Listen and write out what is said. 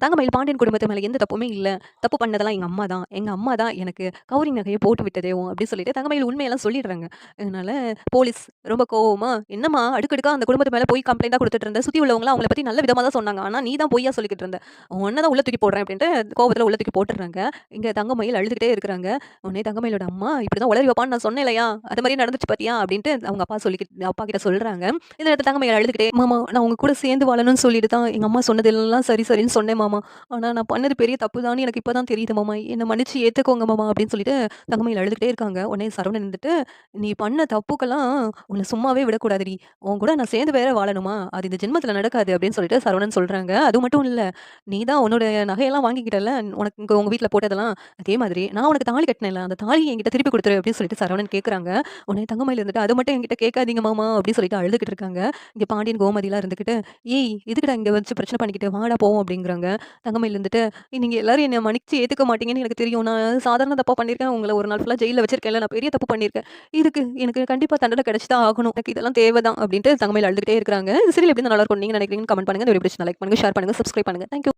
தங்கமயில் பாண்டியன் குடும்பத்து மேல எந்த தப்புமே இல்ல. தப்பு பண்ணதெல்லாம் எங்க அம்மா தான். எங்க அம்மா தான் எனக்கு கௌரி நகைய போட்டு விட்டதேவும் அப்படின்னு சொல்லிட்டு தங்கமயில் உண்மையெல்லாம் சொல்லிடுறாங்க. அதனால போலீஸ் ரொம்ப கோவமா, "என்னம்மா அடுக்கடுக்கா அந்த குடும்பத்து மேல போய் கம்ப்ளைண்ட்டா குடுத்துட்டு இருந்த. சுத்தி உள்ளவங்கலாம் அவங்கள பத்தி நல்ல விதமா தான் சொன்னாங்க. ஆனா நீ தான் பொய்யா சொல்லிக்கிட்டு இருந்த. உன்ன தான் உள்ள தூக்கி போடுறேன்" அப்படின்ட்டு கோவத்துல உள்ள தூக்கி போட்டுர்றாங்க. இங்க தங்கமயில் அழுதுகிட்டே இருக்கிறாங்க. உடனே தங்கமயிலோட அம்மா, "இப்படிதான் உளறி வைப்பான்னு நான் சொன்னேன் இல்லையா? அது மாரியே நடந்துச்சு பாத்தியா?" அப்படின்ட்டு அவங்க அப்பா கிட்ட சொல்றாங்க. இந்த நேரத்துல தங்கமயில் அழுதுகிட்டே, "மாமா நான் உங்க கூட சேர்ந்து வாழணும்னு சொல்லிட்டு தான் எங்க அம்மா சொன்னதெல்லாம் சரி சரின்னு சொன்னேன் மாமா. ஆனா நான் பண்ணது பெரிய தப்பு தான்னு எனக்கு இப்ப தான் தெரியுது மாமா. என்ன மன்னிச்சு ஏத்துக்கோங்க மாமா" அப்படின்னு சொல்லிட்டு தங்கமயில் அழுதுகிட்டே இருக்காங்க. உடனே சரவணன் இருந்துட்டு, "நீ பண்ண தப்புக்கெல்லாம் உன்ன சும்மாவே விடக்கூடாதுடி. உன் கூட நான் சேர்ந்து வேற வாழணுமா? அது இந்த ஜென்மத்துல நடக்காது" அப்படின்னு சொல்லிட்டு சரவணன் சொல்றாங்க. அது மட்டும் இல்ல, "நீ தான் உன்னோட நகையெல்லாம் வாங்கிக்கிட்டல்ல, உனக்கு இங்க உங்க வீட்ல போட்டதெல்லாம். அதே மாதிரி நான் உனக்கு தாலி கட்டினேன்ல, அந்த தாலிய என்கிட்ட திருப்பி குடுத்துரு" அப்படின்னு சொல்லிட்டு சரவணன் கேட்கறாங்க. உடனே தங்கமயில் இருந்துட்டு, "அத மட்டும் என்கிட்ட கேட்காதீங்க மாமா" அப்படின்னு சொல்லிட்டு அழுதுகிட்டு இருக்காங்க. இங்க பாண்டியன், கோமதிலாம் இருந்துகிட்டு, "ஏய் எதுக்குடா இங்க வச்சு பிரச்சனை பண்ணிக்கிட்டு? வாடா போவோம்" அப்படிங்கிறாங்க. தங்கமயில் இருந்துட்டு, "நீங்க எல்லாரும் என்ன மன்னிச்சு ஏத்துக்க மாட்டீங்கன்னு எனக்கு தெரியும். நான் சாதாரண தப்பா பண்ணியிருக்கேன். உங்கள ஒரு நாள் ஃபுல்லா ஜெயில்ல வச்சிருக்கேன்ல. நான் பெரிய தப்பு பண்ணியிருக்கேன். இதுக்கு எனக்கு கண்டிப்பா தண்டனை கிடைச்சு தான் ஆகணும். எனக்கு இதெல்லாம் தேவ தான்" அப்படின்ட்டு தங்கமயில் அழுதுகிட்டே இருக்கிறாங்க. இந்த சீரியல் எப்படி நல்லா இருக்கும்னு நீங்க நினைக்கிறீங்கன்னு கமெண்ட் பண்ணுங்க. இந்த வீடியோ பிடிச்சிருந்தா லைக் பண்ணுங்க, ஷேர் பண்ணுங்க, சப்ஸ்கிரைப் பண்ணுங்க. Thank you.